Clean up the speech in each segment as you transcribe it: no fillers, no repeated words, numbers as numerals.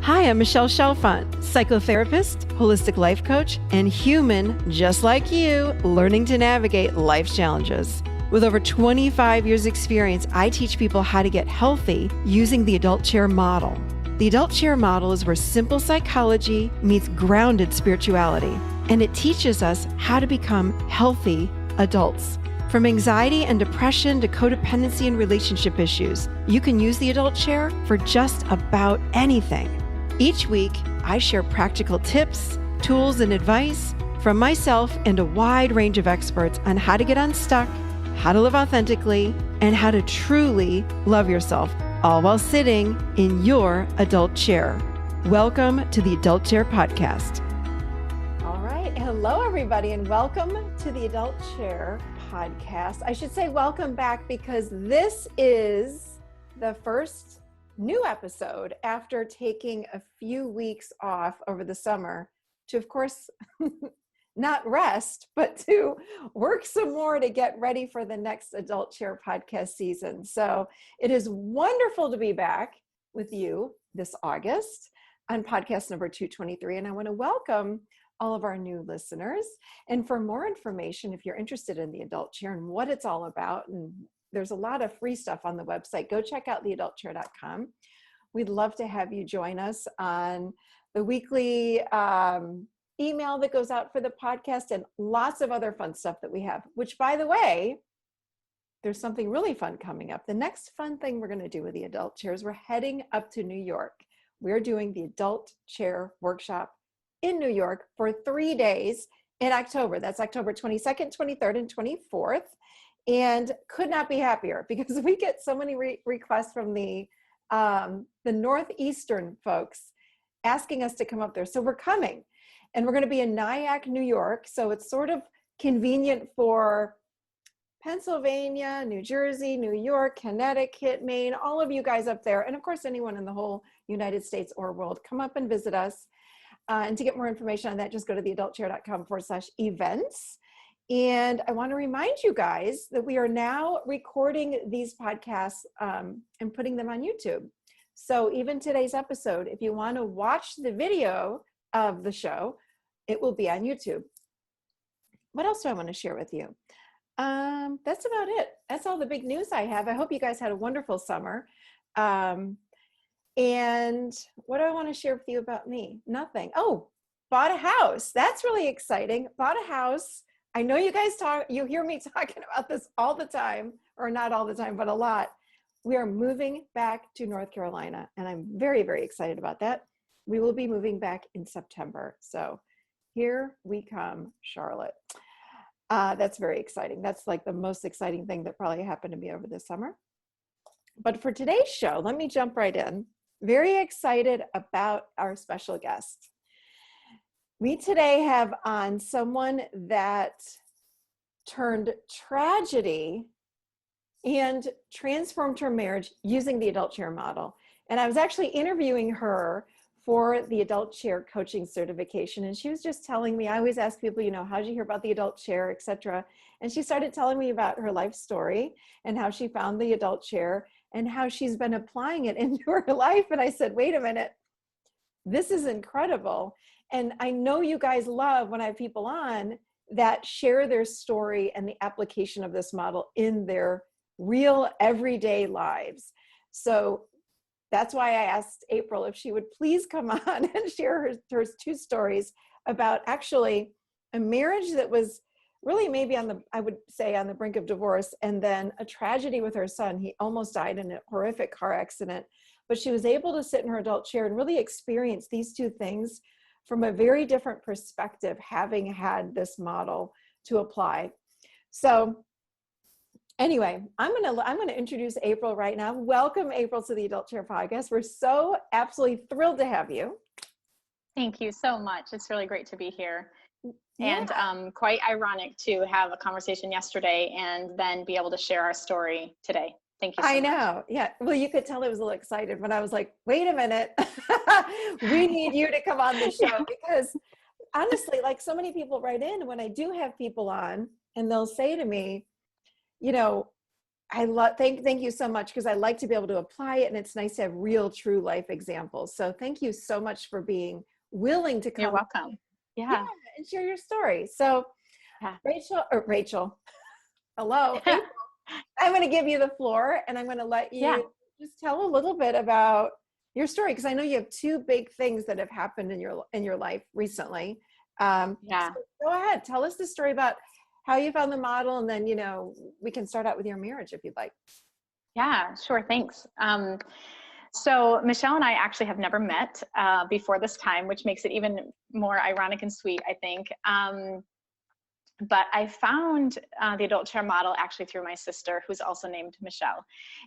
Hi, I'm Michelle Chalfant, psychotherapist, holistic life coach, and human just like you, learning to navigate life's challenges. With over 25 years experience, I teach people how to get healthy using the adult chair model. The adult chair model is where simple psychology meets grounded spirituality, and it teaches us how to become healthy adults. From anxiety and depression to codependency and relationship issues, you can use the adult chair for just about anything. Each week, I share practical tips, tools, and advice from myself and a wide range of experts on how to get unstuck, how to live authentically, and how to truly love yourself, all while sitting in your adult chair. Welcome to the Adult Chair Podcast. All right. Hello, everybody, and welcome to the Adult Chair Podcast. I should say welcome back because this is the first new episode after taking a few weeks off over the summer to, of course, not rest, but to work some more to get ready for the next Adult Chair Podcast season. So it is wonderful to be back with you this August on podcast number 223. And I want to welcome all of our new listeners. And for more information, if you're interested in the Adult Chair and what it's all about, and there's a lot of free stuff on the website, go check out theadultchair.com. We'd love to have you join us on the weekly email that goes out for the podcast and lots of other fun stuff that we have, which, by the way, there's something really fun coming up. The next fun thing we're going to do with the Adult Chair is we're heading up to New York. We're doing the Adult Chair Workshop in New York for 3 days in October. That's October 22nd, 23rd, and 24th. And could not be happier because we get so many requests from the Northeastern folks asking us to come up there. So we're coming, and we're going to be in Nyack, New York. So it's sort of convenient for Pennsylvania, New Jersey, New York, Connecticut, Maine, all of you guys up there. And of course, anyone in the whole United States or world, come up and visit us. And to get more information on that, just go to theadultchair.com/events. And I want to remind you guys that we are now recording these podcasts and putting them on YouTube. So even today's episode, if you want to watch the video of the show, it will be on YouTube. What else do I want to share with you? That's about it. That's all the big news I have. I hope you guys had a wonderful summer. And what do I want to share with you about me? Nothing. Oh, bought a house. That's really exciting. Bought a house. I know you guys you hear me talking about this all the time, or not all the time, but a lot. We are moving back to North Carolina, and I'm very, very excited about that. We will be moving back in September. So here we come, Charlotte. That's very exciting. That's like the most exciting thing that probably happened to me over the summer. But for today's show, let me jump right in. Very excited about our special guest. We today have on someone that turned tragedy and transformed her marriage using the Adult Chair model. And I was actually interviewing her for the Adult Chair coaching certification. And she was just telling me, I always ask people, how did you hear about the Adult Chair, et cetera. And she started telling me about her life story and how she found the Adult Chair and how she's been applying it into her life. And I said, wait a minute, this is incredible. And I know you guys love when I have people on that share their story and the application of this model in their real everyday lives. So that's why I asked April if she would please come on and share her two stories about actually a marriage that was really maybe on the brink of divorce, and then a tragedy with her son. He almost died in a horrific car accident, but she was able to sit in her adult chair and really experience these two things from a very different perspective, having had this model to apply. So anyway, I'm gonna introduce April right now. Welcome, April, to the Adult Chair Podcast. We're so absolutely thrilled to have you. Thank you so much. It's really great to be here. Yeah. And quite ironic to have a conversation yesterday and then be able to share our story today. Thank you so much. I know. Yeah. Well, you could tell I was a little excited, but I was like, wait a minute. We need you to come on the show because honestly, like so many people write in when I do have people on and they'll say to me, thank you so much, because I like to be able to apply it, and it's nice to have real, true life examples. So thank you so much for being willing to You're come welcome. yeah, Yeah. and share your story. So Yeah. Rachel, hello. April, I'm going to give you the floor, and I'm going to let you just tell a little bit about your story, because I know you have two big things that have happened in your life recently. So go ahead, tell us the story about how you found the model, and then we can start out with your marriage if you'd like. Yeah, sure. Thanks. So Michelle and I actually have never met before this time, which makes it even more ironic and sweet, I think. But I found the adult chair model actually through my sister, who's also named Michelle.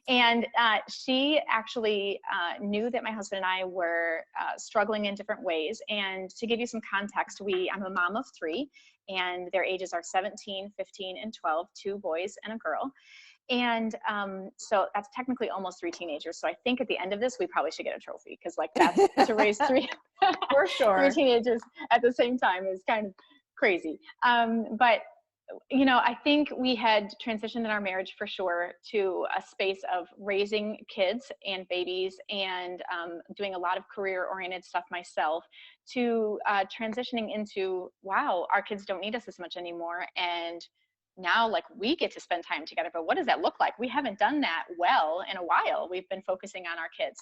And she actually knew that my husband and I were struggling in different ways. And to give you some context, I'm a mom of 3, and their ages are 17, 15, and 12, 2 boys and a girl. And so that's technically almost 3 teenagers. So I think at the end of this, we probably should get a trophy, because like that's to raise 3 for sure 3 teenagers at the same time is kind of crazy. But I think we had transitioned in our marriage for sure to a space of raising kids and babies, and doing a lot of career-oriented stuff myself, to transitioning into, wow, our kids don't need us as much anymore, and now like we get to spend time together. But what does that look like? We haven't done that well in a while. We've been focusing on our kids.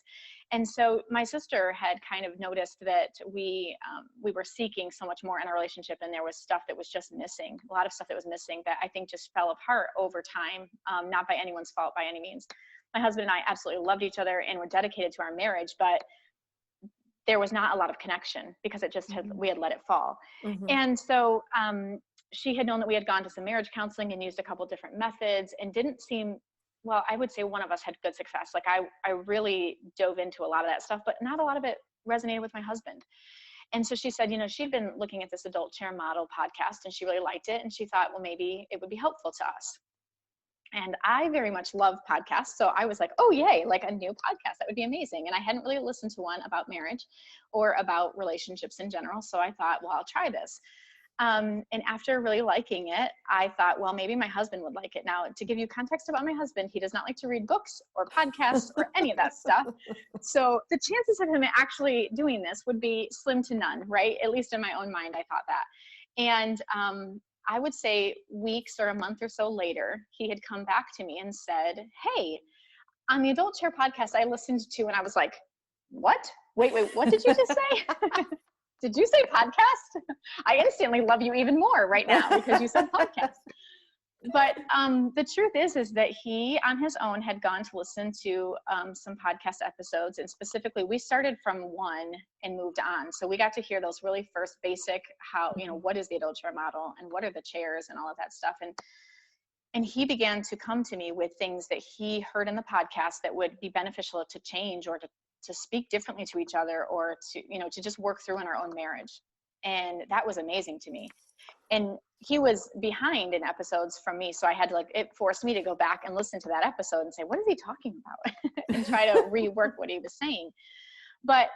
And so my sister had kind of noticed that we were seeking so much more in our relationship, and there was stuff that was just missing, a lot of stuff that was missing, that I think just fell apart over time, not by anyone's fault by any means. My husband and I absolutely loved each other and were dedicated to our marriage, but there was not a lot of connection, because it just we had let it fall. And so she had known that we had gone to some marriage counseling and used a couple different methods, and didn't seem, well, I would say one of us had good success. Like I really dove into a lot of that stuff, but not a lot of it resonated with my husband. And so she said, she'd been looking at this adult chair model podcast, and she really liked it. And she thought, well, maybe it would be helpful to us. And I very much love podcasts. So I was like, oh, yay, like a new podcast. That would be amazing. And I hadn't really listened to one about marriage or about relationships in general. So I thought, well, I'll try this. And after really liking it, I thought, well, maybe my husband would like it. Now, to give you context about my husband, he does not like to read books or podcasts or any of that stuff. So the chances of him actually doing this would be slim to none, right? At least in my own mind, I thought that. And I would say weeks or a month or so later, he had come back to me and said, hey, on the Adult Chair podcast I listened to, and I was like, what? Wait, what did you just say? Did you say podcast? I instantly love you even more right now because you said podcast. But the truth is that he on his own had gone to listen to some podcast episodes, and specifically we started from 1 and moved on. So we got to hear those really first basic, how, what is the adult chair model and what are the chairs and all of that stuff. And he began to come to me with things that he heard in the podcast that would be beneficial to change, or to speak differently to each other, or to just work through in our own marriage. And that was amazing to me. And he was behind in episodes from me. So I had to it forced me to go back and listen to that episode and say, what is he talking about? And try to rework what he was saying. But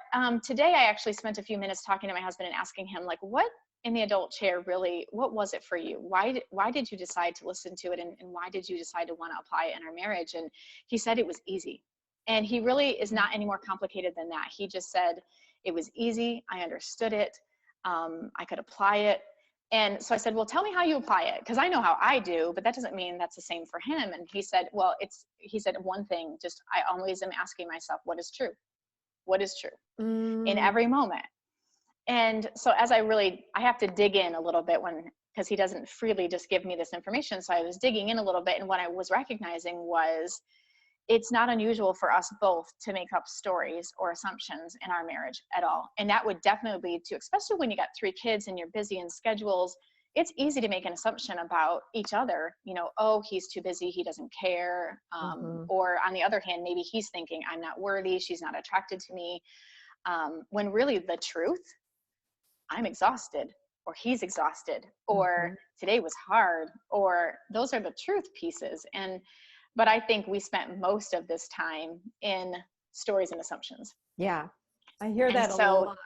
today I actually spent a few minutes talking to my husband and asking him, what in the adult chair really, what was it for you? Why did you decide to listen to it? And why did you decide to want to apply it in our marriage? And he said it was easy. And he really is not any more complicated than that. He just said it was easy. I understood it. I could apply it. And so I said, well, tell me how you apply it. Because I know how I do, but that doesn't mean that's the same for him. And he said, well, he said one thing, I always am asking myself, what is true? What is true in every moment? And so as I have to dig in a little bit because he doesn't freely just give me this information. So I was digging in a little bit. And what I was recognizing was, it's not unusual for us both to make up stories or assumptions in our marriage at all. And that would definitely lead to, especially when you got 3 kids and you're busy in schedules, it's easy to make an assumption about each other. Oh, he's too busy, he doesn't care. Or on the other hand, maybe he's thinking, I'm not worthy, she's not attracted to me. When really the truth, I'm exhausted, or he's exhausted, or today was hard, or those are the truth pieces. But I think we spent most of this time in stories and assumptions. Yeah, I hear that a lot.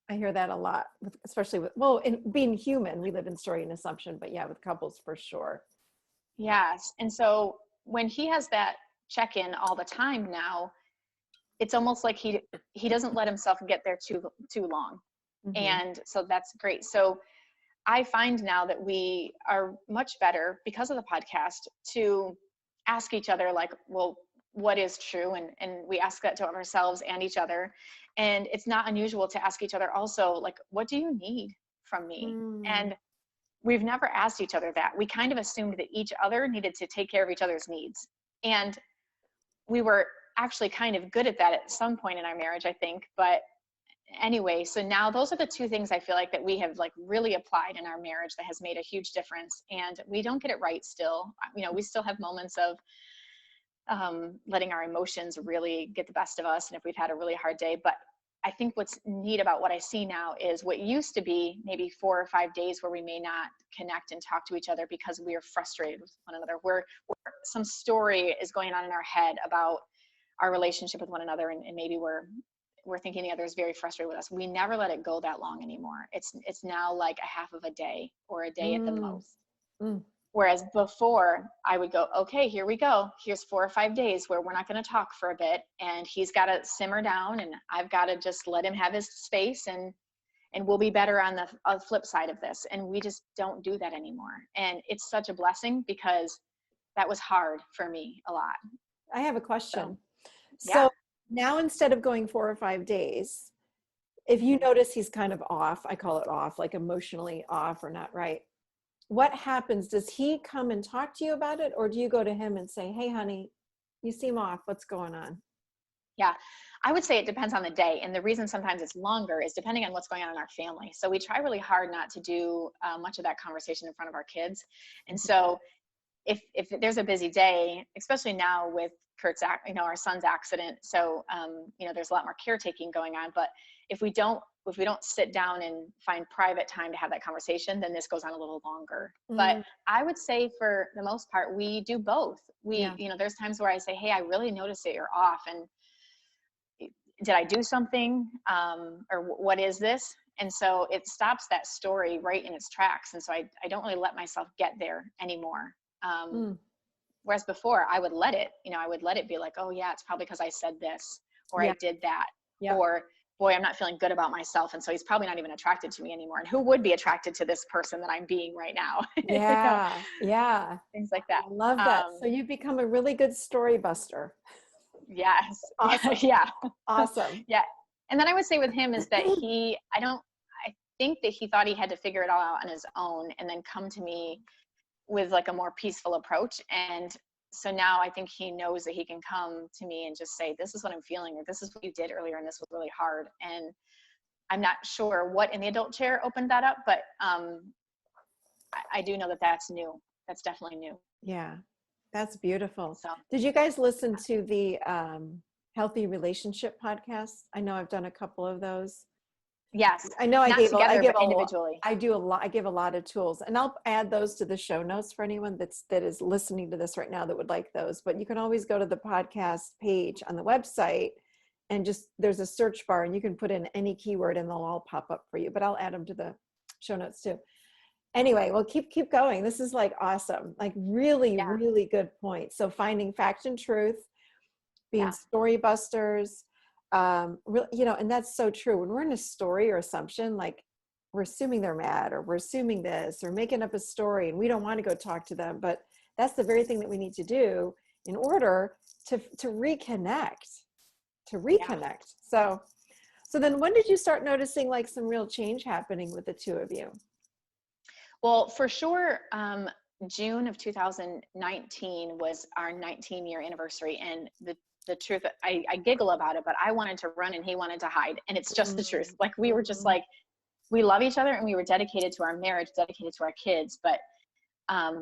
I hear that a lot, especially in being human, we live in story and assumption, but yeah, with couples for sure. Yes. And so when he has that check-in all the time now, it's almost like he doesn't let himself get there too long. Mm-hmm. And so that's great. So I find now that we are much better because of the podcast to ask each other, like, well, what is true? And we ask that to ourselves and each other. And it's not unusual to ask each other also, like, what do you need from me? And we've never asked each other that. We kind of assumed that each other needed to take care of each other's needs. And we were actually kind of good at that at some point in our marriage, I think. But anyway, so now those are the two things I feel like that we have like really applied in our marriage that has made a huge difference. And we don't get it right still. You know, we still have moments of letting our emotions really get the best of us, and if we've had a really hard day. But I think what's neat about what I see now is what used to be maybe 4 or 5 days where we may not connect and talk to each other because we are frustrated with one another, where some story is going on in our head about our relationship with one another, and maybe we're thinking the other is very frustrated with us. We never let it go that long anymore. It's now like a half of a day or a day at the most. Whereas before I would go, okay, here we go. Here's 4 or 5 days where we're not going to talk for a bit, and he's got to simmer down, and I've got to just let him have his space, and we'll be better on the flip side of this. And we just don't do that anymore. And it's such a blessing because that was hard for me a lot. I have a question. So now instead of going 4 or 5 days, if you notice he's kind of off, I call it off, like emotionally off or not right, what happens? Does he come and talk to you about it, or do you go to him and say, hey, honey, you seem off. What's going on? Yeah, I would say it depends on the day. And the reason sometimes it's longer is depending on what's going on in our family. So we try really hard not to do much of that conversation in front of our kids. And so if there's a busy day, especially now with Kurt's, our son's accident, so there's a lot more caretaking going on. But if we don't sit down and find private time to have that conversation, then this goes on a little longer. But I would say for the most part, we do both. There's times where I say, hey, I really noticed that you're off, and did I do something, or what is this? And so it stops that story right in its tracks. And so I don't really let myself get there anymore. Whereas before I would let it be like, oh yeah, it's probably because I said this, or I did that, or boy, I'm not feeling good about myself. And so he's probably not even attracted to me anymore. And who would be attracted to this person that I'm being right now? Yeah. Things like that. I love that. So you've become a really good story buster. Yes. Awesome. Yeah. Awesome. Yeah. And then I would say with him is that I think that he thought he had to figure it all out on his own and then come to me with like a more peaceful approach. And so now I think he knows that he can come to me and just say, this is what I'm feeling, or this is what you did earlier, and this was really hard. And I'm not sure what in the adult chair opened that up, but I do know that that's new. That's definitely new. Yeah, that's beautiful. So, did you guys listen to the Healthy Relationship podcast? I know I've done a couple of those. Yes. I know but individually. I give a lot of tools, and I'll add those to the show notes for anyone that is listening to this right now that would like those. But you can always go to the podcast page on the website and there's a search bar, and you can put in any keyword and they'll all pop up for you. But I'll add them to the show notes too. Anyway, well, keep going. This is like awesome, like really, really good point. So finding fact and truth, being story busters, and that's so true. When we're in a story or assumption, like we're assuming they're mad, or we're assuming this, or making up a story, and we don't want to go talk to them, but that's the very thing that we need to do in order to reconnect, So then when did you start noticing like some real change happening with the two of you? Well, for sure, June of 2019 was our 19-year anniversary. And the truth, I giggle about it, but I wanted to run and he wanted to hide. And it's just the truth. Like we were just like, we love each other, and we were dedicated to our marriage, dedicated to our kids. But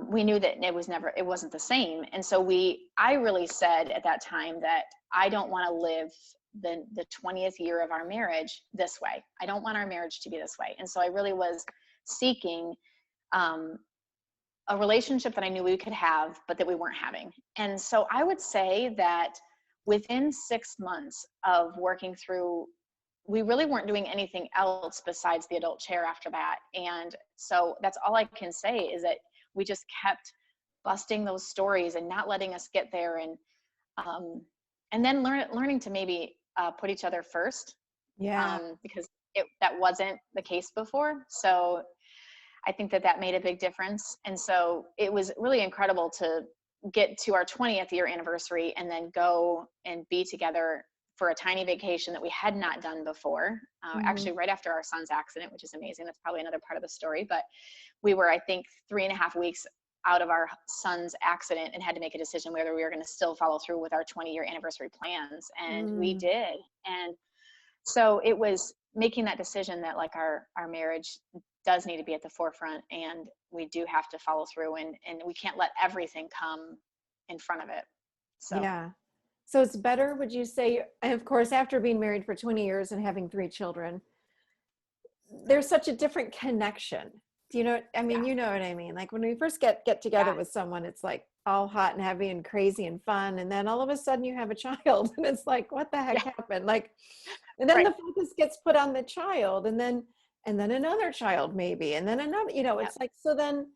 we knew that it wasn't the same. And so I really said at that time that I don't want to live the 20th year of our marriage this way. I don't want our marriage to be this way. And so I really was seeking a relationship that I knew we could have, but that we weren't having. And so I would say that within 6 months of working through, we really weren't doing anything else besides the adult chair after that. And so that's all I can say is that we just kept busting those stories and not letting us get there, and then learning to maybe put each other first, Yeah. because that wasn't the case before. So I think that made a big difference. And so it was really incredible to get to our 20th year anniversary and then go and be together for a tiny vacation that we had not done before. Actually, right after our son's accident, which is amazing. That's probably another part of the story. But we were, I think, 3.5 weeks out of our son's accident and had to make a decision whether we were going to still follow through with our 20-year anniversary plans. And we did. And so it was making that decision that like our marriage does need to be at the forefront, and we do have to follow through, and we can't let everything come in front of it. So Yeah. So it's better, would you say, and of course, after being married for 20 years and having 3 children, there's such a different connection. Do you know, I mean, you know what I mean? Like when we first get together with someone, it's like all hot and heavy and crazy and fun. And then all of a sudden you have a child and it's like, what the heck happened? Like, and then the focus gets put on the child, and then another child maybe, and then another, you know, it's like, so then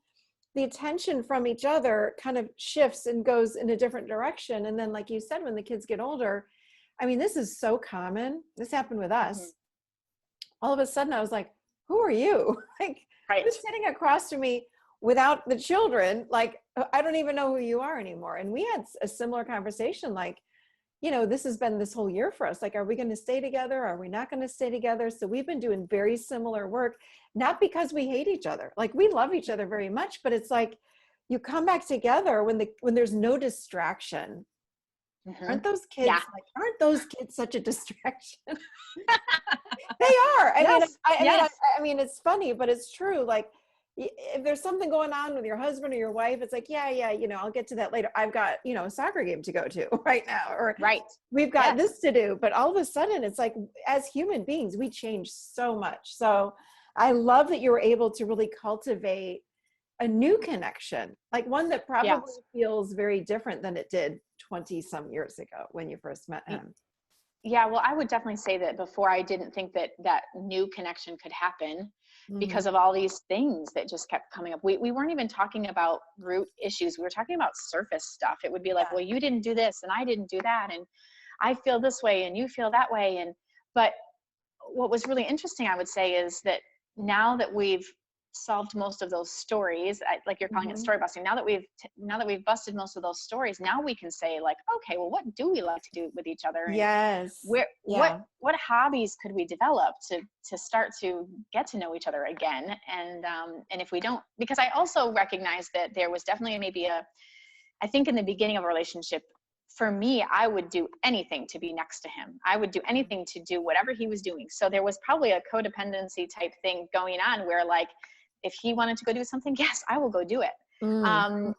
the attention from each other kind of shifts and goes in a different direction. And then, like you said, when the kids get older, I mean, this is so common. This happened with us. All of a sudden I was like, who are you? Like, who's sitting across from me without the children? Like, I don't even know who you are anymore. And we had a similar conversation, like, you know, this has been this whole year for us. Like, are we going to stay together? Are we not going to stay together? So we've been doing very similar work, not because we hate each other. Like, we love each other very much, but it's like you come back together when there's no distraction. Aren't those kids like, aren't those kids such a distraction? They are. I mean, it's funny, but it's true. Like, if there's something going on with your husband or your wife, it's like, yeah, you know, I'll get to that later. I've got, you know, a soccer game to go to right now, or we've got this to do. But all of a sudden it's like, as human beings, we change so much. So I love that you were able to really cultivate a new connection, like one that probably feels very different than it did 20 some years ago when you first met him. Yeah, well, I would definitely say that before I didn't think that new connection could happen because of all these things that just kept coming up. We weren't even talking about root issues. We were talking about surface stuff. It would be like, well, you didn't do this and I didn't do that, and I feel this way and you feel that way. But what was really interesting, I would say, is that now that we've solved most of those stories, like you're calling it story busting, now that we've busted most of those stories, now we can say like, okay, well, what do we like to do with each other? And what hobbies could we develop to start to get to know each other again? And if we don't, because I also recognize that there was definitely maybe I think in the beginning of a relationship, for me, I would do anything to be next to him. I would do anything to do whatever he was doing. So there was probably a codependency type thing going on where like, if he wanted to go do something, yes, I will go do it. And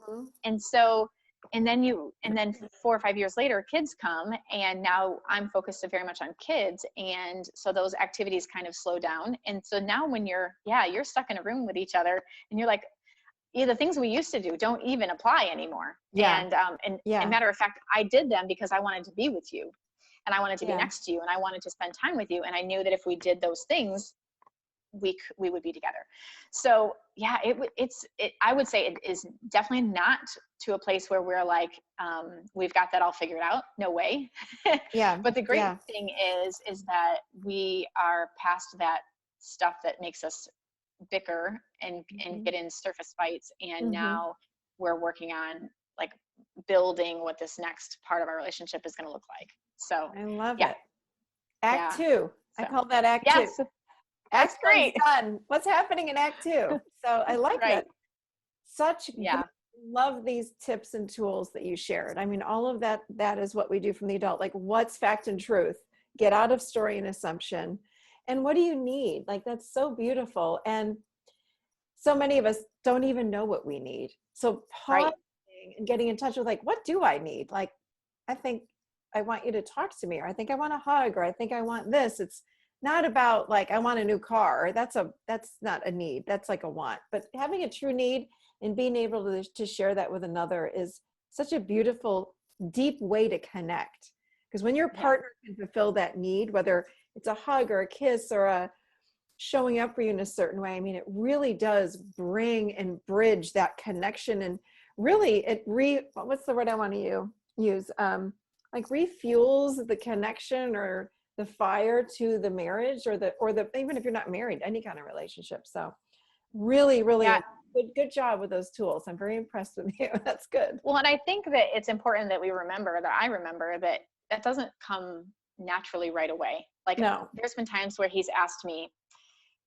then 4 or 5 years later, kids come, and now I'm focused very much on kids. And so those activities kind of slow down. And so now when you're stuck in a room with each other and you're like, the things we used to do don't even apply anymore. And matter of fact, I did them because I wanted to be with you, and I wanted to be next to you, and I wanted to spend time with you. And I knew that if we did those things, we would be together. So I would say it is definitely not to a place where we're like, we've got that all figured out. No way. But the great thing is that we are past that stuff that makes us bicker and get in surface fights. And now we're working on like building what this next part of our relationship is going to look like. So I love it. Act 2. I call that Act 2. That's great. Done. What's happening in Act 2? So I like that. Love these tips and tools that you shared. I mean, all of that is what we do from the adult. Like, what's fact and truth? Get out of story and assumption. And what do you need? Like, that's so beautiful. And so many of us don't even know what we need. So pausing and getting in touch with like, what do I need? Like, I think I want you to talk to me, or I think I want a hug, or I think I want this. It's not about like, I want a new car. That's not a need. That's like a want. But having a true need and being able to share that with another is such a beautiful, deep way to connect. Because when your partner can fulfill that need, whether it's a hug or a kiss or a showing up for you in a certain way, I mean, it really does bring and bridge that connection and really, what's the word I want to use? Like refuels the connection or the fire to the marriage or even if you're not married, any kind of relationship. So really, really Yeah. good job with those tools. I'm very impressed with you. That's good. Well, and I think that it's important that I remember that that doesn't come naturally right away. Like No. there's been times where he's asked me,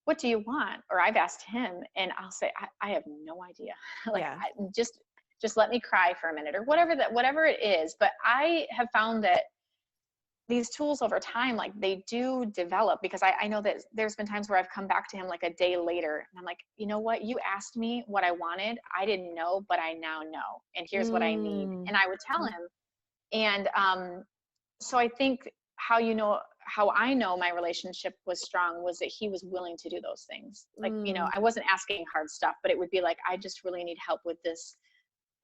what do you want? Or I've asked him and I'll say, I have no idea. Like, Yeah. just let me cry for a minute or whatever it is. But I have found that these tools over time, like they do develop, because I know that there's been times where I've come back to him like a day later and I'm like, you know what, you asked me what I wanted. I didn't know, but I now know. And here's what I need. Mm. And I would tell him. And so I think how I know my relationship was strong was that he was willing to do those things. Like, I wasn't asking hard stuff, but it would be like, I just really need help with this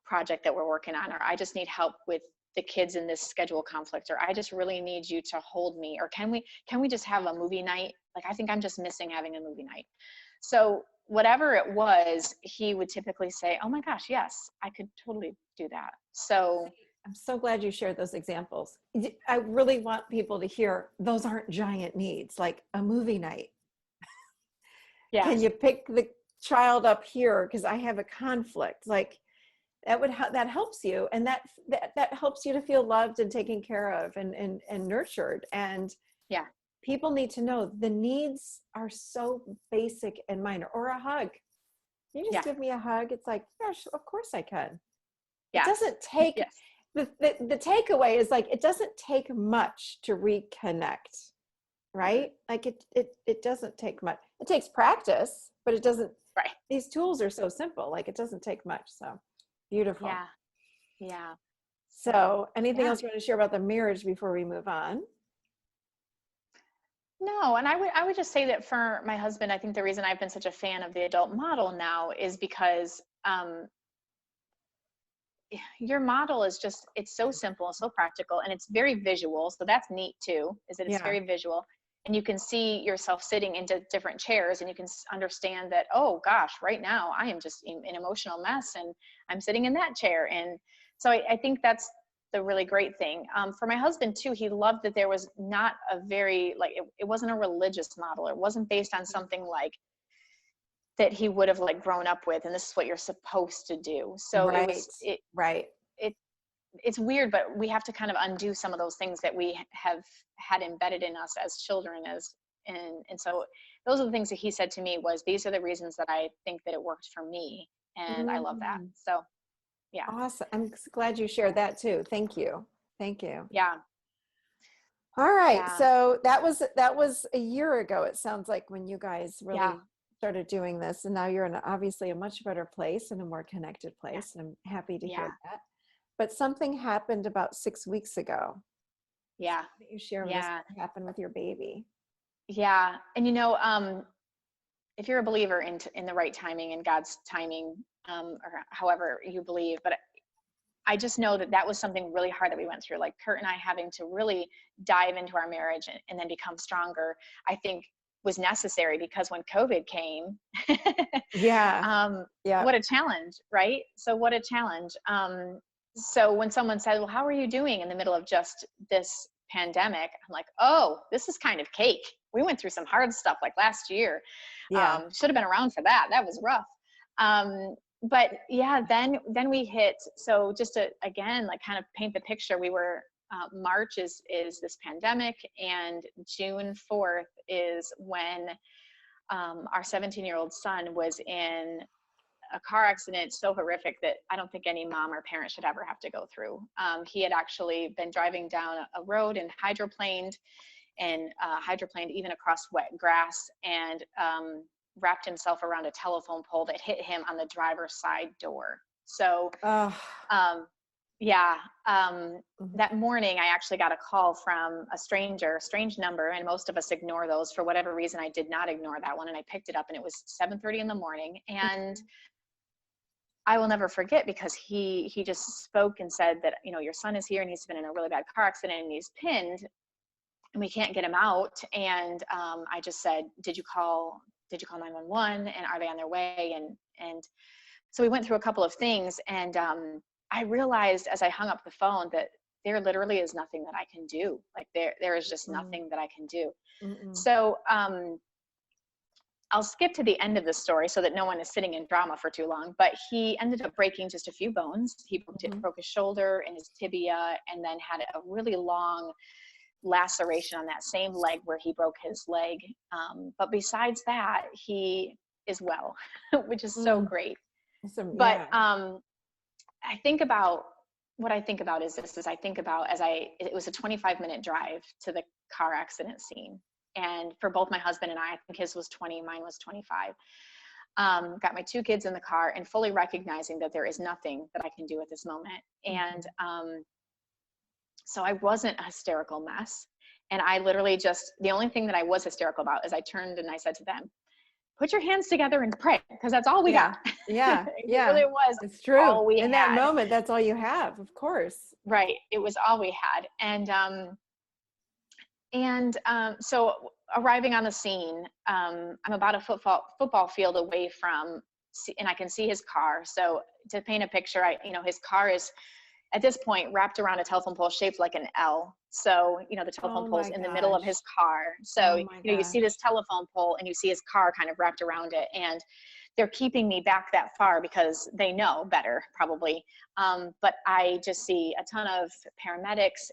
project that we're working on, or I just need help with the kids in this schedule conflict, or I just really need you to hold me, or can we just have a movie night? Like, I think I'm just missing having a movie night. So whatever it was, he would typically say, oh my gosh, yes, I could totally do that. So I'm so glad you shared those examples. I really want people to hear those aren't giant needs, like a movie night. yes. Can you pick the child up here because I have a conflict? Like that helps you, and that helps you to feel loved and taken care of and nurtured. And yeah, people need to know the needs are so basic and minor. Or a hug. You just give me a hug. It's like, gosh, of course I can. Yes. It doesn't take. Yes. The takeaway is like, it doesn't take much to reconnect, right? Like it doesn't take much. It takes practice, but it doesn't. Right. These tools are so simple. Like it doesn't take much. So beautiful. Yeah. Yeah. So anything else you want to share about the marriage before we move on? No, and I would just say that for my husband, I think the reason I've been such a fan of the adult model now is because your model is just, it's so simple and so practical, and it's very visual. So that's neat too, is that it's very visual, and you can see yourself sitting into different chairs, and you can understand that, oh gosh, right now I am just an emotional mess and I'm sitting in that chair. And so I think that's the really great thing. For my husband too, he loved that there was not a very, like, it wasn't a religious model. It wasn't based on something like that he would have like grown up with, and this is what you're supposed to do. So it's weird, but we have to kind of undo some of those things that we have had embedded in us as children, and so those are the things that he said to me was, these are the reasons that I think that it worked for me. And I love that. So yeah. Awesome. I'm glad you shared that too. Thank you. Yeah. All right. Yeah. So that was a year ago, it sounds like, when you guys really started doing this, and now you're in obviously a much better place and a more connected place. And I'm happy to hear that. But something happened about 6 weeks ago. Yeah. So why don't you share what happened with your baby? Yeah. And if you're a believer in the right timing and God's timing, or however you believe, but I just know that was something really hard that we went through, like Kurt and I having to really dive into our marriage and then become stronger, I think was necessary, because when COVID came, what a challenge, right? So what a challenge. So when someone said, well, how are you doing in the middle of just this pandemic? I'm like, oh, this is kind of cake. We went through some hard stuff like last year. Should have been around for that. That was rough. But yeah, then we hit, so just to, again, like kind of paint the picture, we were, March is this pandemic, and June 4th is when our 17-year-old son was in a car accident so horrific that I don't think any mom or parent should ever have to go through. He had actually been driving down a road and hydroplaned even across wet grass, and wrapped himself around a telephone pole that hit him on the driver's side door. So that morning I actually got a call from a strange number, and most of us ignore those. For whatever reason, I did not ignore that one, and I picked it up, and it was 7:30 in the morning. And I will never forget, because he just spoke and said that, your son is here and he's been in a really bad car accident and he's pinned and we can't get him out. And I just said, did you call 911, and are they on their way? And so we went through a couple of things, and I realized as I hung up the phone that there literally is nothing that I can do. Like there is just nothing that I can do. So I'll skip to the end of the story so that no one is sitting in drama for too long, but he ended up breaking just a few bones. He broke his shoulder and his tibia, and then had a really long laceration on that same leg where he broke his leg. But besides that, he is well, which is so great. But I think about, what I think about is this, is I think about it was a 25-minute drive to the car accident scene. And for both my husband and I think his was 20, mine was 25. Got my 2 kids in the car, and fully recognizing that there is nothing that I can do at this moment. And so I wasn't a hysterical mess. And I literally just, the only thing that I was hysterical about is I turned and I said to them, put your hands together and pray, because that's all we got. Yeah. It really was. It's true. All we in had. that moment, that's all you have, of course. Right. It was all we had. So arriving on the scene, I'm about a football field away from, and I can see his car. So to paint a picture, his car is at this point wrapped around a telephone pole shaped like an L. So, the telephone pole's in the middle of his car. So, you see this telephone pole and you see his car kind of wrapped around it. And they're keeping me back that far because they know better, probably. But I just see a ton of paramedics,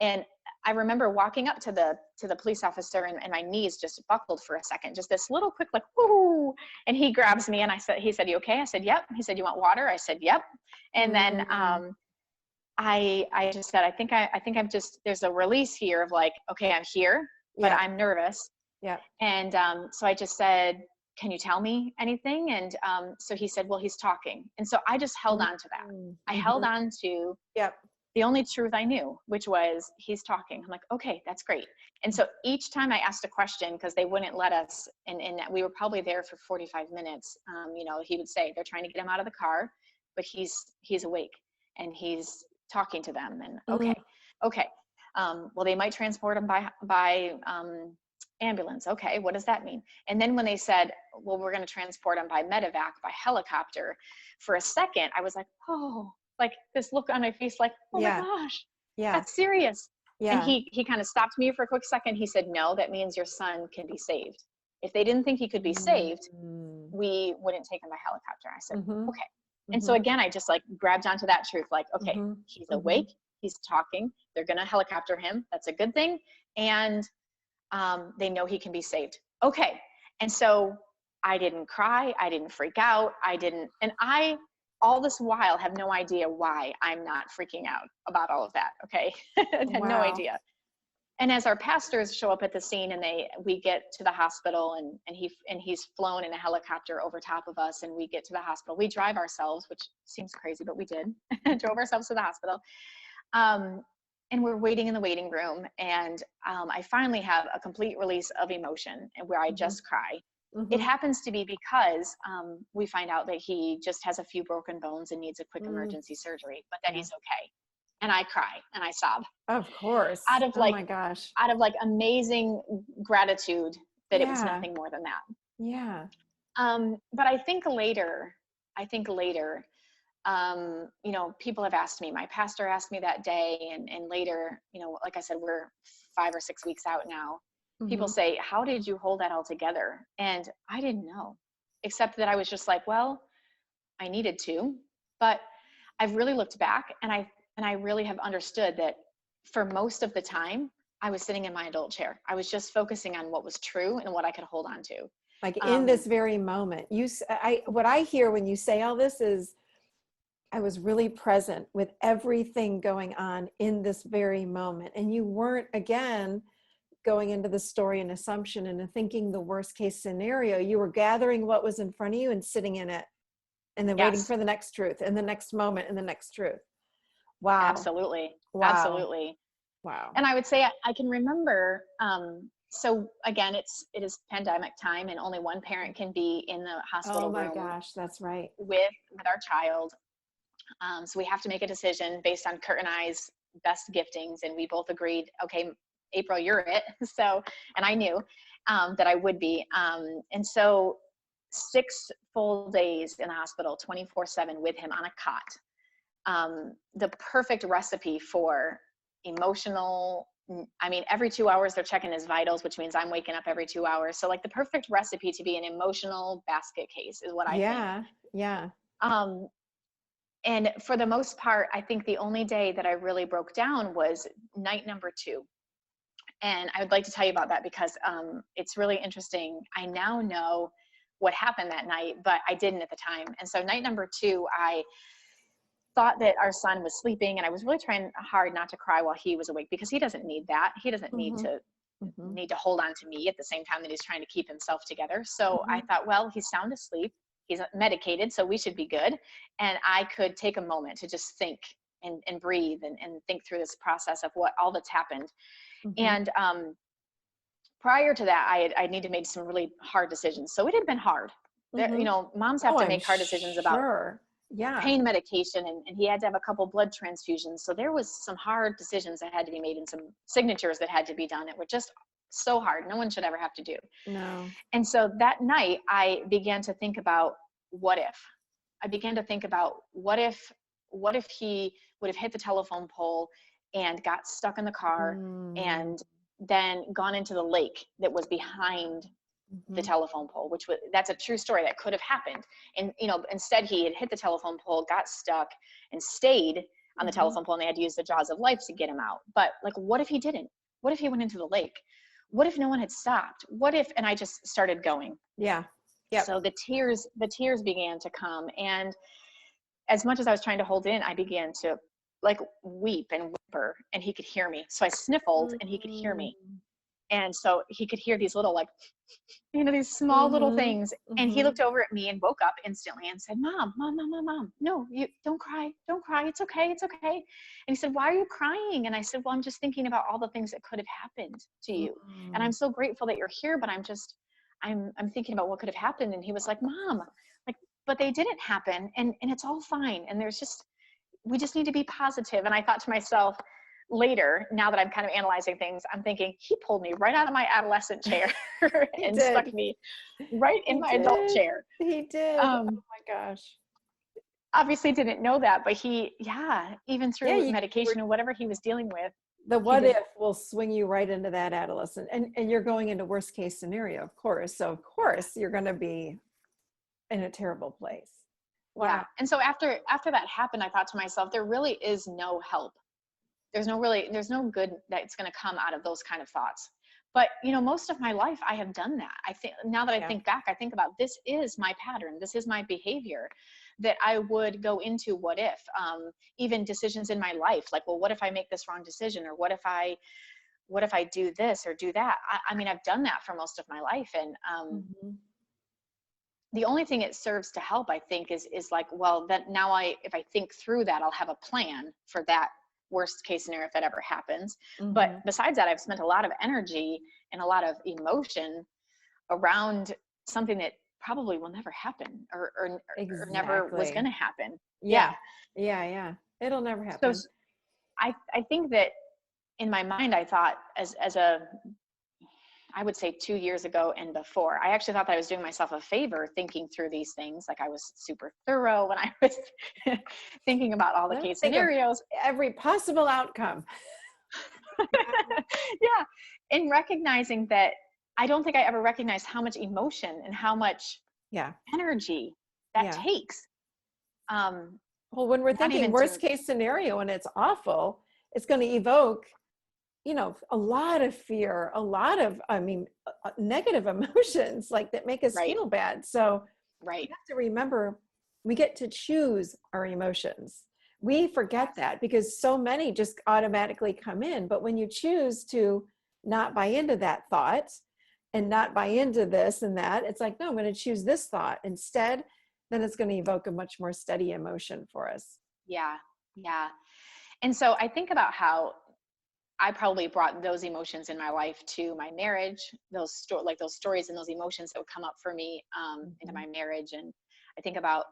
and I remember walking up to the police officer, and my knees just buckled for a second, just this little quick, like, whoo, and he grabs me, and he said, you okay? I said, yep. He said, you want water? I said, yep. And then, I just said, I think I'm just, there's a release here of like, okay, I'm here, but I'm nervous. Yeah. And, so I just said, can you tell me anything? And, so he said, well, he's talking. And so I just held on to that. I held on to the only truth I knew, which was he's talking. I'm like, okay, that's great. And so each time I asked a question, because they wouldn't let us, and we were probably there for 45 minutes, he would say, they're trying to get him out of the car, but he's awake and he's talking to them. And okay. Well, they might transport him by ambulance. Okay, what does that mean? And then when they said, well, we're going to transport him by medevac, by helicopter, for a second, I was like, oh, like this look on my face, like, oh my gosh, that's serious. And he kind of stopped me for a quick second. He said, no, that means your son can be saved. If they didn't think he could be saved, we wouldn't take him by helicopter. I said, okay. And so again, I just like grabbed onto that truth, like, okay, he's awake, he's talking, they're going to helicopter him. That's a good thing. And they know he can be saved. Okay. And so I didn't cry. I didn't freak out. And I, all this while, have no idea why I'm not freaking out about all of that. Okay. Had no idea. And as our pastors show up at the scene, and we get to the hospital, and he's flown in a helicopter over top of us, and we get to the hospital. We drive ourselves, which seems crazy, but we did. Drove ourselves to the hospital. And we're waiting in the waiting room, and I finally have a complete release of emotion, and where I just cry. It happens to be because we find out that he just has a few broken bones and needs a quick emergency surgery, but that he's okay. And I cry and I sob. Of course. Out of my gosh. Out of like amazing gratitude that it was nothing more than that. Yeah. But I think later, people have asked me, my pastor asked me that day, and later, like I said, we're 5 or 6 weeks out now. People say, how did you hold that all together? And I didn't know, except that I was just like, well, I needed to. But I've really looked back, and I really have understood that for most of the time, I was sitting in my adult chair. I was just focusing on what was true and what I could hold on to. Like in this very moment, what I hear when you say all this is, I was really present with everything going on in this very moment. And you weren't, again, going into the story and assumption and thinking the worst case scenario. You were gathering what was in front of you and sitting in it, and then waiting for the next truth and the next moment and the next truth. Wow. Absolutely. Wow. Absolutely. Wow. And I would say I can remember, so again, it is pandemic time, and only one parent can be in the hospital room. Oh my gosh, that's right. With our child. So we have to make a decision based on Kurt and I's best giftings. And we both agreed, okay, April, you're it. So, and I knew that I would be. And so 6 full days in the hospital, 24/7 with him on a cot. The perfect recipe for emotional, I mean, every 2 hours they're checking his vitals, which means I'm waking up every 2 hours. So like the perfect recipe to be an emotional basket case is what I think. Yeah. Yeah. Um, and for the most part, I think the only day that I really broke down was night number 2. And I would like to tell you about that because it's really interesting. I now know what happened that night, but I didn't at the time. And so night number 2, I thought that our son was sleeping, and I was really trying hard not to cry while he was awake, because he doesn't need that. He doesn't Mm-hmm. need to hold on to me at the same time that he's trying to keep himself together. So Mm-hmm. I thought, well, he's sound asleep. He's medicated, so we should be good. And I could take a moment to just think and breathe and think through this process of what all that's happened. Mm-hmm. And prior to that, I need to make some really hard decisions. So it had been hard. Mm-hmm. You know, moms have to make hard decisions about Yeah. pain medication, and he had to have a couple blood transfusions. So there was some hard decisions that had to be made and some signatures that had to be done that were just so hard. No one should ever have to do. No. And so that night I began to think about what if. I began to think about what if he would have hit the telephone pole and got stuck in the car and then gone into the lake that was behind the telephone pole, that's a true story that could have happened. And, you know, instead he had hit the telephone pole, got stuck, and stayed on the telephone pole, and they had to use the jaws of life to get him out. But like, what if he didn't? What if he went into the lake? What if no one had stopped? What if, and I just started going. Yeah. Yeah. So the tears began to come. And as much as I was trying to hold in, I began to like weep and whimper, and he could hear me. So I sniffled and he could hear me. And so he could hear these little, like, you know, these small little things. And he looked over at me and woke up instantly and said, Mom, no, you don't cry. Don't cry. It's okay. It's okay. And he said, why are you crying? And I said, well, I'm just thinking about all the things that could have happened to you. And I'm so grateful that you're here, but I'm thinking about what could have happened. And he was like, Mom, like, but they didn't happen, and it's all fine. And we just need to be positive. And I thought to myself, later, now that I'm kind of analyzing things, I'm thinking, he pulled me right out of my adolescent chair and stuck me right in my adult chair. He did. Oh my gosh. Obviously didn't know that, but even through medication and whatever he was dealing with. The what if will swing you right into that adolescent, and you're going into worst case scenario, of course. So of course you're going to be in a terrible place. Wow. Yeah. And so after that happened, I thought to myself, there really is no help. There's no good that's going to come out of those kind of thoughts. But, you know, most of my life I have done that. I think now that I think back, I think about, this is my pattern. This is my behavior, that I would go into what if, even decisions in my life, like, well, what if I make this wrong decision? Or what if I do this or do that? I mean, I've done that for most of my life. And, the only thing it serves to help, I think, is like, well, that now if I think through that, I'll have a plan for that worst case scenario if that ever happens. But besides that, I've spent a lot of energy and a lot of emotion around something that probably will never happen or never was going to happen. Yeah. It'll never happen. So I think that in my mind, I thought I would say 2 years ago and before, I actually thought that I was doing myself a favor thinking through these things. Like, I was super thorough when I was thinking about all the case scenarios. Every possible outcome. Yeah. And recognizing that I don't think I ever recognized how much emotion and how much energy that takes. Well, when we're thinking worst case scenario and it's awful, it's going to evoke, you know, a lot of fear, a lot of, negative emotions, like, that make us feel bad. So we have to remember, we get to choose our emotions. We forget that because so many just automatically come in. But when you choose to not buy into that thought and not buy into this and that, it's like, no, I'm going to choose this thought instead. Then it's going to evoke a much more steady emotion for us. Yeah. And so I think about how I probably brought those emotions in my life to my marriage, those stories and those emotions that would come up for me into my marriage. And I think about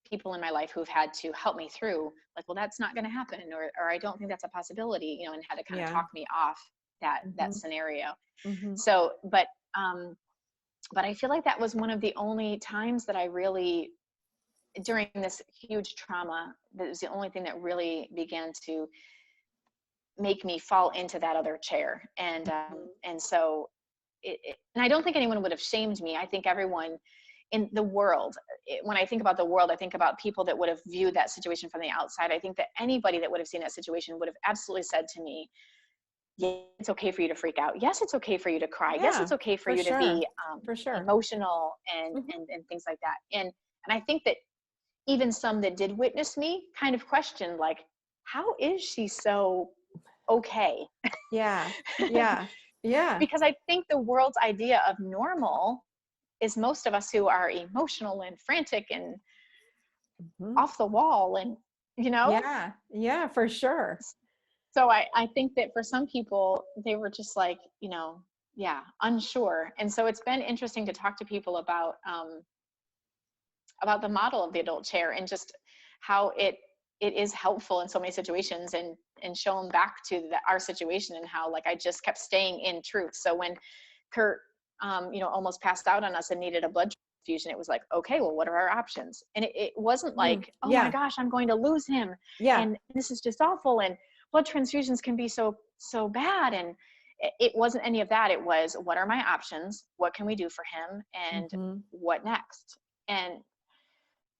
people in my life who've had to help me through, like, well, that's not going to happen, or I don't think that's a possibility, you know, and had to kind of talk me off that scenario. So, but But I feel like that was one of the only times that I really, during this huge trauma, that was the only thing that really began to make me fall into that other chair. And so and I don't think anyone would have shamed me. I think everyone in the world, when I think about the world, I think about people that would have viewed that situation from the outside. I think that anybody that would have seen that situation would have absolutely said to me, yeah, it's okay for you to freak out. Yes, it's okay for you to cry. Yes, Yeah, it's okay for for you to sure. be For sure. emotional and, Mhm. and things like that. And I think that even some that did witness me kind of questioned, like, how is she so okay? Yeah. Yeah. Yeah. Because I think the world's idea of normal is most of us who are emotional and frantic and Mhm. off the wall and, you know? Yeah. Yeah, for sure. So I think that for some people, they were just like, yeah, unsure. And so it's been interesting to talk to people about the model of the adult chair and just how it is helpful in so many situations, and show them back to our situation, and how, like, I just kept staying in truth. So when Kurt, almost passed out on us and needed a blood transfusion, it was like, okay, well, what are our options? And it wasn't Mm. like, oh my Yeah. gosh, I'm going to lose him, Yeah. and this is just awful, and blood transfusions can be so bad. And it wasn't any of that. It was, what are my options? What can we do for him? And Mhm. what next? And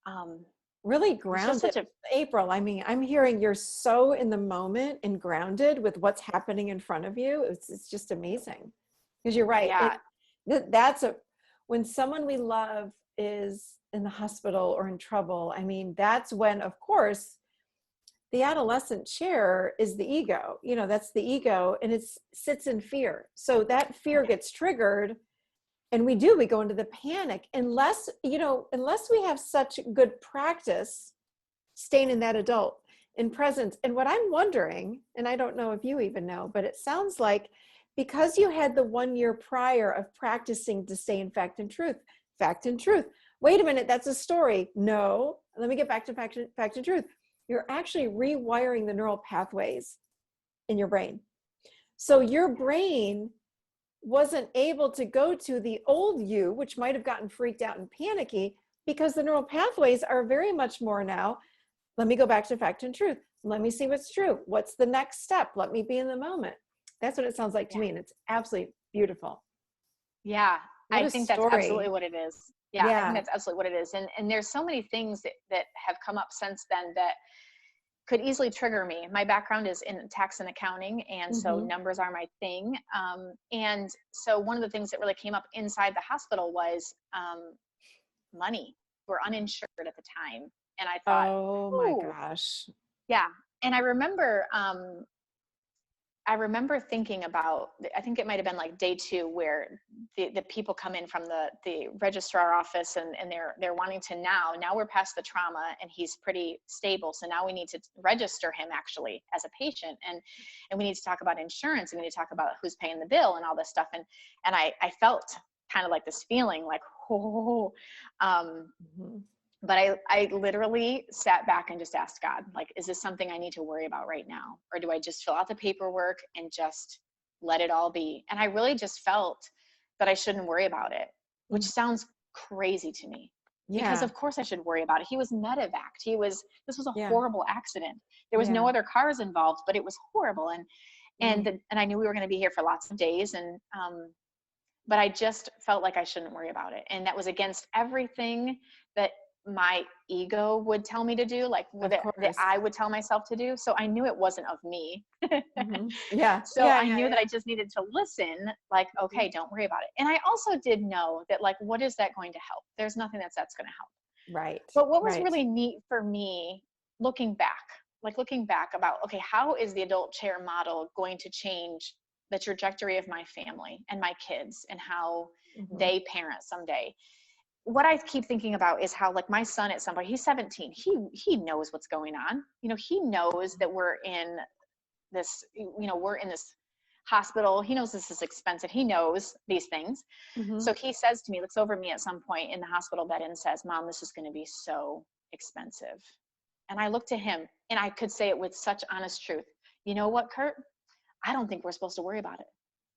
um, Really it was just grounded. such a, April, I mean, I'm hearing you're so in the moment and grounded with what's happening in front of you. It's just amazing. Because you're right. yeah, That's when someone we love is in the hospital or in trouble. I mean, that's when, of course, the adolescent chair is the ego. That's the ego, and it sits in fear. So that fear gets triggered, and we go into the panic unless we have such good practice staying in that adult in presence. And what I'm wondering, and I don't know if you even know, but it sounds like because you had the 1 year prior of practicing to stay in fact and truth. Wait a minute, that's a story. No, let me get back to fact and truth. You're actually rewiring the neural pathways in your brain. So your brain wasn't able to go to the old you, which might have gotten freaked out and panicky, because the neural pathways are very much more now, let me go back to fact and truth. Let me see what's true. What's the next step? Let me be in the moment. That's what it sounds like to yeah, me. And it's absolutely beautiful. yeah. What I a think that's absolutely story. what it is. Yeah, I think Yeah. that's absolutely what it is. And there's so many things that have come up since then that could easily trigger me. My background is in tax and accounting, and so Mm-hmm. numbers are my thing. And so one of the things that really came up inside the hospital was money. We're uninsured at the time, and I thought, Oh my ooh, gosh. yeah. And I remember thinking about, I think it might have been like day 2, where the people come in from the registrar office, and they're wanting to, now we're past the trauma and he's pretty stable. So now we need to register him actually as a patient, and we need to talk about insurance, and we need to talk about who's paying the bill and all this stuff. And I felt kind of like this feeling like, oh, Mm-hmm. but I literally sat back and just asked God, like, is this something I need to worry about right now? Or do I just fill out the paperwork and just let it all be? And I really just felt that I shouldn't worry about it, which sounds crazy to me, because Yeah. of course I should worry about it. He was medevaced. This was a Yeah. horrible accident. There was no Yeah. other cars involved, but it was horrible. And, Mm. and I knew we were going to be here for lots of days. But I just felt like I shouldn't worry about it. And that was against everything that my ego would tell me to do, like Of that course. I would tell myself to do. So I knew it wasn't of me. Mm-hmm. Yeah. So Yeah. I Yeah. knew that Yeah. I just needed to listen, like, Mhm. okay, don't worry about it. And I also did know that, like, what is that going to help? There's nothing that's going to help. Right. But what was Right. really neat for me, looking back about, okay, how is the adult chair model going to change the trajectory of my family and my kids and how Mm-hmm. they parent someday? What I keep thinking about is how, like, my son at some point, he's 17. He knows what's going on. He knows that we're in this hospital. He knows this is expensive. He knows these things. Mm-hmm. So he says to me, looks over at me at some point in the hospital bed and says, Mom, this is going to be so expensive. And I looked at him, and I could say it with such honest truth. You know what, Kurt? I don't think we're supposed to worry about it.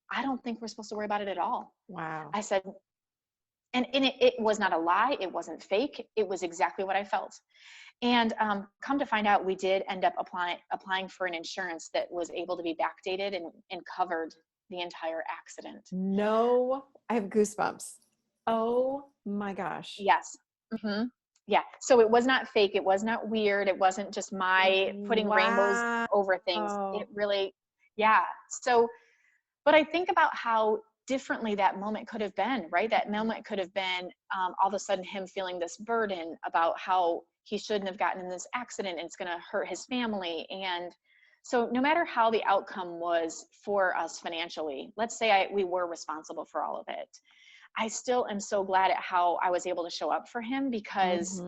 I don't think we're supposed to worry about it at all. Wow. I said, And it was not a lie. It wasn't fake. It was exactly what I felt. And come to find out, we did end up applying for an insurance that was able to be backdated and covered the entire accident. No, I have goosebumps. Oh my gosh. Yes. Mm-hmm. Yeah. So it was not fake. It was not weird. It wasn't just my putting rainbows Wow. over things. It really, yeah. So, but I think about how differently that moment could have been, right? That moment could have been all of a sudden him feeling this burden about how he shouldn't have gotten in this accident and it's going to hurt his family. And so no matter how the outcome was for us financially, let's say we were responsible for all of it, I still am so glad at how I was able to show up for him, because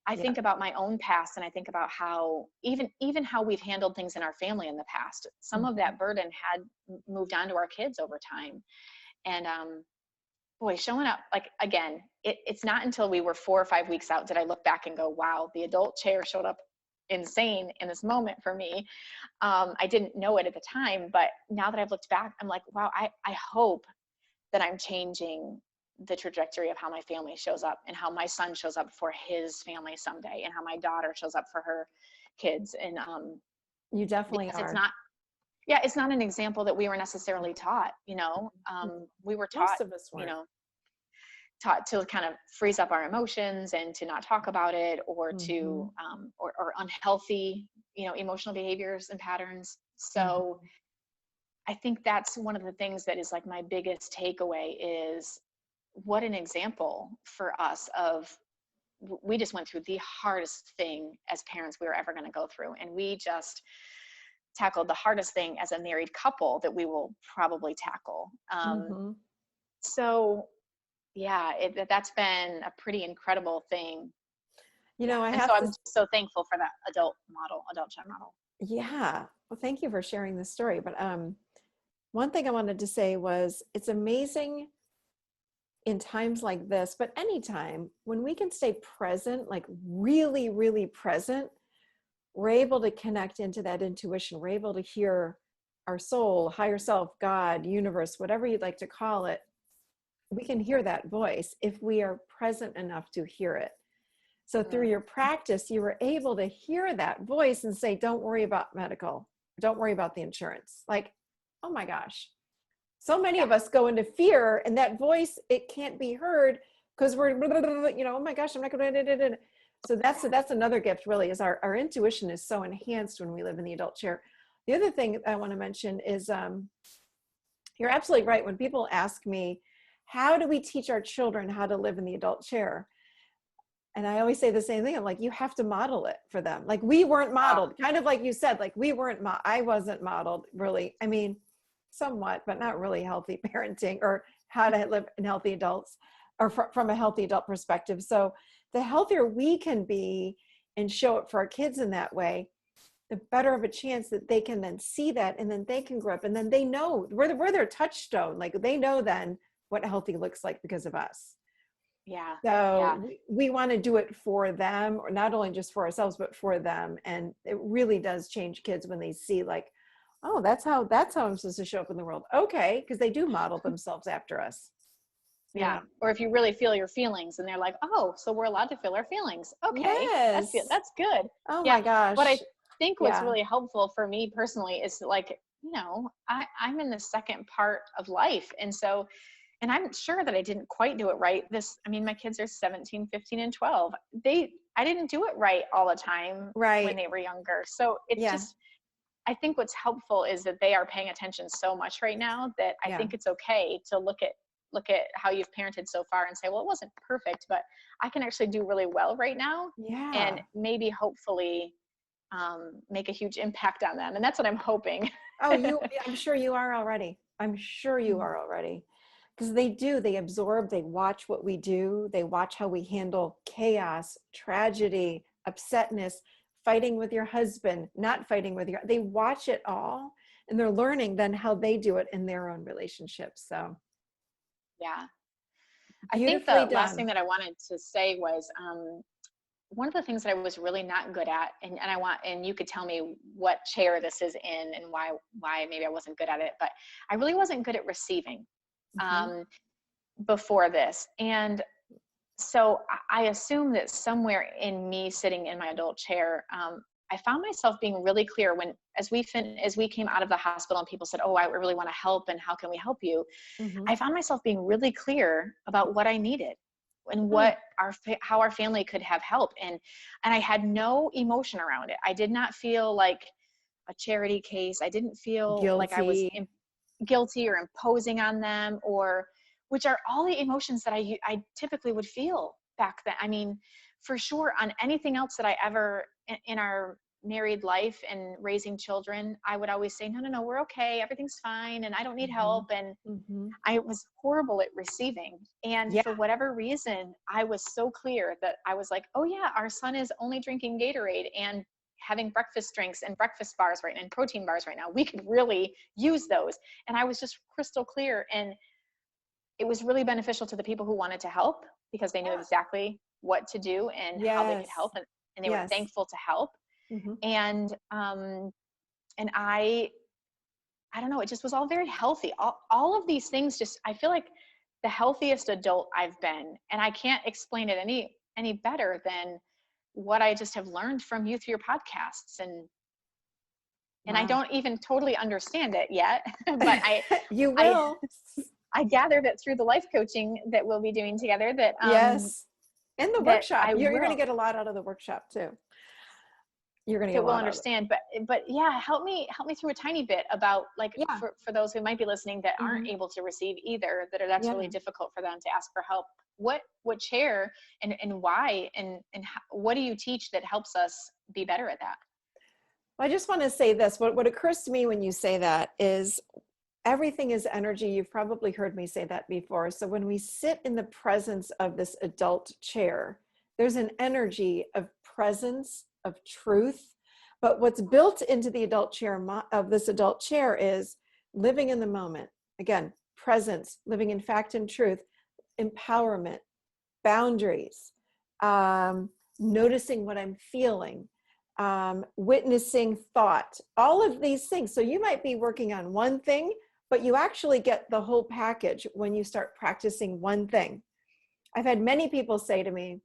I think about my own past, and I think about how even how we've handled things in our family in the past. Some of that burden had moved on to our kids over time. And boy, showing up, like, again, it's not until we were 4 or 5 weeks out did I look back and go, wow, the adult chair showed up insane in this moment for me. I didn't know it at the time, but now that I've looked back, I'm like, wow, I hope that I'm changing the trajectory of how my family shows up, and how my son shows up for his family someday, and how my daughter shows up for her kids. And you definitely are. It's not an example that we were necessarily taught, we were taught, most of us weren't. Taught to kind of freeze up our emotions and to not talk about it, or to or unhealthy, emotional behaviors and patterns. So I think that's one of the things that is like my biggest takeaway, is what an example for us of, we just went through the hardest thing as parents we were ever going to go through. And we just tackled the hardest thing as a married couple that we will probably tackle. So yeah, that's been a pretty incredible thing. I'm so thankful for that adult child model. Yeah. Well, thank you for sharing this story. But one thing I wanted to say was, it's amazing in times like this, but anytime, when we can stay present, like really, really present, we're able to connect into that intuition. We're able to hear our soul, higher self, God, universe, whatever you'd like to call it. We can hear that voice if we are present enough to hear it. So through your practice, you were able to hear that voice and say, don't worry about medical. Don't worry about the insurance. Like, oh my gosh. So many of us go into fear, and that voice, it can't be heard because we're, oh my gosh, I'm not going to. So that's another gift, really, is our intuition is so enhanced when we live in the adult chair. The other thing I want to mention is, you're absolutely right. When people ask me, how do we teach our children how to live in the adult chair? And I always say the same thing. I'm like, you have to model it for them. Like, we weren't modeled, kind of like you said, like I wasn't modeled, really. I mean, somewhat, but not really healthy parenting or how to live in healthy adults, or from a healthy adult perspective. So the healthier we can be and show it for our kids in that way, the better of a chance that they can then see that, and then they can grow up, and then they know we're their touchstone. Like, they know then what healthy looks like because of us. Yeah. So we want to do it for them, or not only just for ourselves, but for them. And it really does change kids when they see, like, oh, that's how I'm supposed to show up in the world. Okay. Because they do model themselves after us. Yeah. Or if you really feel your feelings, and they're like, oh, so we're allowed to feel our feelings. Okay. Yes. That's good. Oh my gosh. But I think what's really helpful for me personally is, like, I'm in the second part of life. And I'm sure that I didn't quite do it right. My kids are 17, 15, and 12. I didn't do it right all the time when they were younger. So it's just, I think what's helpful is that they are paying attention so much right now that I think it's okay to look at how you've parented so far and say, well, it wasn't perfect, but I can actually do really well right now. Yeah. And maybe hopefully make a huge impact on them. And that's what I'm hoping. I'm sure you are already. Because they absorb, they watch what we do. They watch how we handle chaos, tragedy, upsetness, fighting with your husband, not fighting with they watch it all, and they're learning then how they do it in their own relationships. So. Yeah. I think the last thing that I wanted to say was, one of the things that I was really not good at, and you could tell me what chair this is in and why maybe I wasn't good at it, but I really wasn't good at receiving. before this. And so I assume that somewhere in me sitting in my adult chair, I found myself being really clear when, as we came out of the hospital and people said, "Oh, I really want to help, and how can we help you?" Mm-hmm. I found myself being really clear about what I needed and how our family could have help. And I had no emotion around it. I did not feel like a charity case. I didn't feel like I was Guilty. guilty or imposing on them, or which are all the emotions that I typically would feel back then. I mean, for sure, on anything else that I ever in our married life and raising children, I would always say, no, we're okay. Everything's fine. And I don't need help. And Mm-hmm. I was horrible at receiving. And Yeah. for whatever reason, I was so clear that I was like, oh yeah, our son is only drinking Gatorade and having breakfast drinks and breakfast bars right now, and protein bars right now. We could really use those. And I was just crystal clear. And it was really beneficial to the people who wanted to help, because they knew exactly what to do and how they could help. And they were thankful to help. Mm-hmm. And I don't know, it just was all very healthy. All of these things, just, I feel like the healthiest adult I've been, and I can't explain it any better than what I just have learned from you through your podcasts. And Wow. I don't even totally understand it yet, but you will. I gather that through the life coaching that we'll be doing together, that yes, and the workshop, you're going to get a lot out of the workshop too. You're going to get a lot. We'll understand, but yeah, help me through a tiny bit about, like, for those who might be listening that aren't able to receive either, that's really difficult for them to ask for help. What chair and why and what do you teach that helps us be better at that? I just want to say this. What occurs to me when you say that is everything is energy. You've probably heard me say that before. So when we sit in the presence of this adult chair, there's an energy of presence, of truth. But what's built into the adult chair of this adult chair is living in the moment. Again, presence, living in fact and truth, empowerment, boundaries, noticing what I'm feeling, witnessing thought, all of these things. So you might be working on one thing, but you actually get the whole package when you start practicing one thing. I've had many people say to me,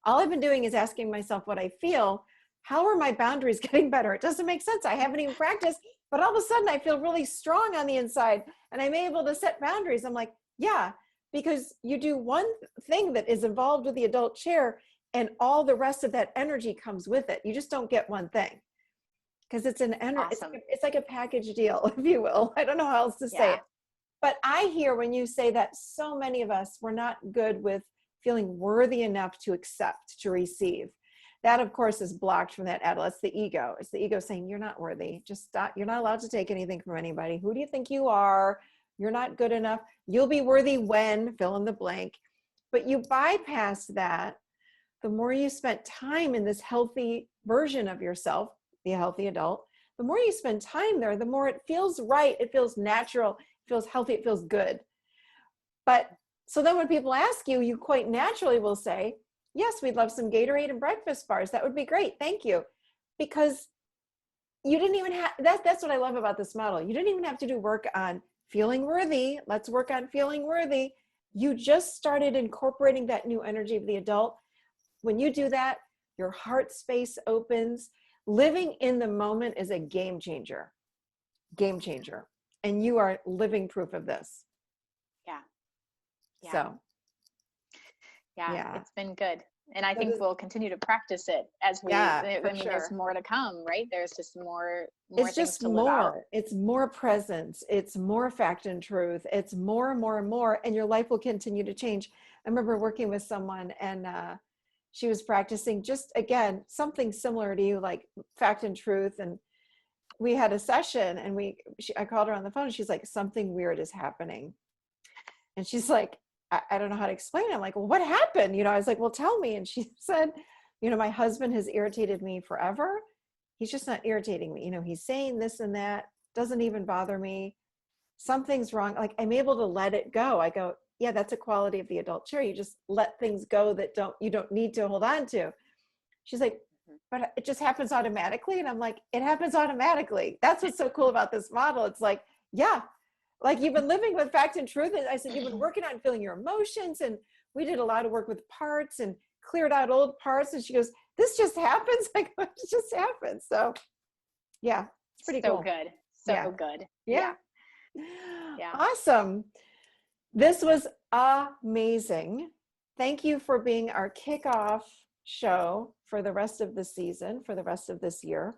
all I've been doing is asking myself what I feel. How are my boundaries getting better? It doesn't make sense. I haven't even practiced, but all of a sudden I feel really strong on the inside and I'm able to set boundaries. I'm like, yeah, because you do one thing that is involved with the adult chair and all the rest of that energy comes with it. You just don't get one thing because it's an energy. Awesome. It's like a package deal, if you will. I don't know how else to say it. But I hear when you say that so many of us, we're not good with feeling worthy enough to accept, to receive. That, of course, is blocked from that adult. It's the ego. It's the ego saying, you're not worthy. Just stop. You're not allowed to take anything from anybody. Who do you think you are? You're not good enough. You'll be worthy when, fill in the blank. But you bypass that. The more you spent time in this healthy version of yourself, the healthy adult, the more you spend time there, the more it feels right. It feels natural. It feels healthy. It feels good. But so then when people ask you, you quite naturally will say, yes, we'd love some Gatorade and breakfast bars. That would be great. Thank you. Because you didn't even have, that's what I love about this model. You didn't even have to do work on feeling worthy. Let's work on feeling worthy. You just started incorporating that new energy of the adult. When you do that, your heart space opens. Living in the moment is a game changer. Game changer. And you are living proof of this. Yeah. So. Yeah, it's been good. And I think we'll continue to practice it as we, I mean, sure. There's more to come, right? There's just more it's things just to live out. It's more presence. It's more fact and truth. It's more and more and more, and your life will continue to change. I remember working with someone and she was practicing just, again, something similar to you, like fact and truth. And we had a session and I called her on the phone and she's like, something weird is happening. And she's like, I don't know how to explain it. I'm like, well, what happened? I was like, well, tell me. And she said, my husband has irritated me forever. He's just not irritating me. He's saying this and that, doesn't even bother me. Something's wrong. Like, I'm able to let it go. I go, yeah, that's a quality of the adult chair. You just let things go that you don't need to hold on to. She's like, but it just happens automatically. And I'm like, it happens automatically. That's what's so cool about this model. It's like, yeah, like, you've been living with fact and truth. And I said, you've been working on feeling your emotions. And we did a lot of work with parts and cleared out old parts. And she goes, this just happens. Like, it just happens. So yeah, it's pretty cool. So good. So good. Yeah. Yeah. Awesome. This was amazing. Thank you for being our kickoff show for the rest of the season, for the rest of this year.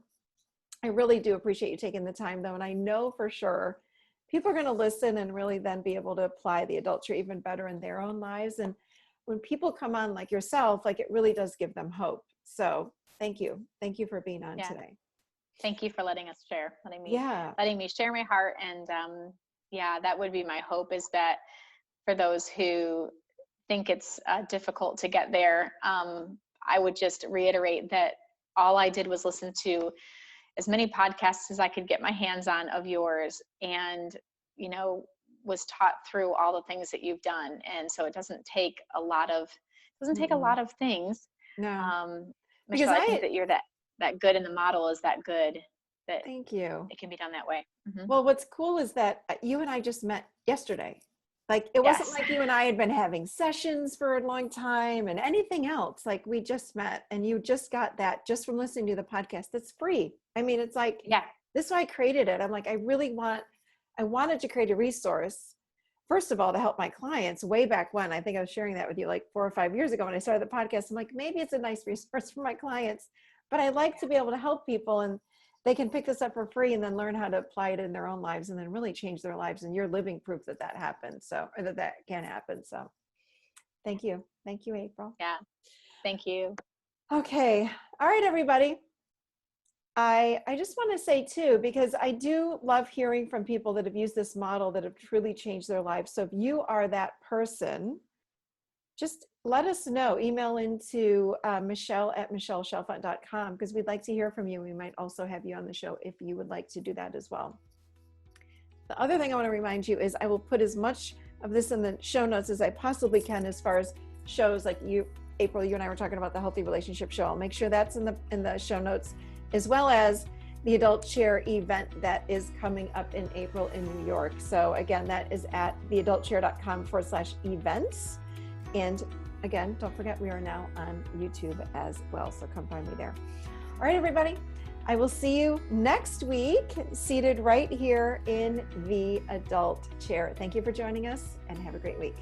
I really do appreciate you taking the time, though. And I know for sure people are going to listen and really then be able to apply the adult chair even better in their own lives. And when people come on like yourself, like, it really does give them hope. So thank you. Thank you for being on today. Thank you for letting us share, letting me share my heart. And that would be my hope, is that for those who think it's difficult to get there, I would just reiterate that all I did was listen to as many podcasts as I could get my hands on of yours, and, was taught through all the things that you've done. And so it doesn't take a lot of things. No. Michelle, I think that you're that good, and the model is that good, that thank you. It can be done that way. Mm-hmm. Well, what's cool is that you and I just met yesterday. Like, it wasn't like you and I had been having sessions for a long time and anything else. Like, we just met, and you just got that just from listening to the podcast. That's free. I mean, it's like, this is why I created it. I'm like, I wanted to create a resource, first of all, to help my clients way back when. I think I was sharing that with you like 4 or 5 years ago when I started the podcast. I'm like, maybe it's a nice resource for my clients, but I like to be able to help people, and they can pick this up for free and then learn how to apply it in their own lives and then really change their lives. And you're living proof that that happens. So, or that can happen. So thank you. Thank you, April. Yeah. Thank you. Okay. All right, everybody. I just want to say too, because I do love hearing from people that have used this model that have truly changed their lives. So if you are that person, just let us know. Email into Michelle@michelleshelfont.com, because we'd like to hear from you. We might also have you on the show if you would like to do that as well. The other thing I want to remind you is I will put as much of this in the show notes as I possibly can, as far as shows like April, you and I were talking about the Healthy Relationship Show. I'll make sure that's in the show notes, as well as the Adult Chair event that is coming up in April in New York. So again, that is at theadultchair.com/events. And again, don't forget, we are now on YouTube as well. So come find me there. All right, everybody. I will see you next week, seated right here in the Adult Chair. Thank you for joining us, and have a great week.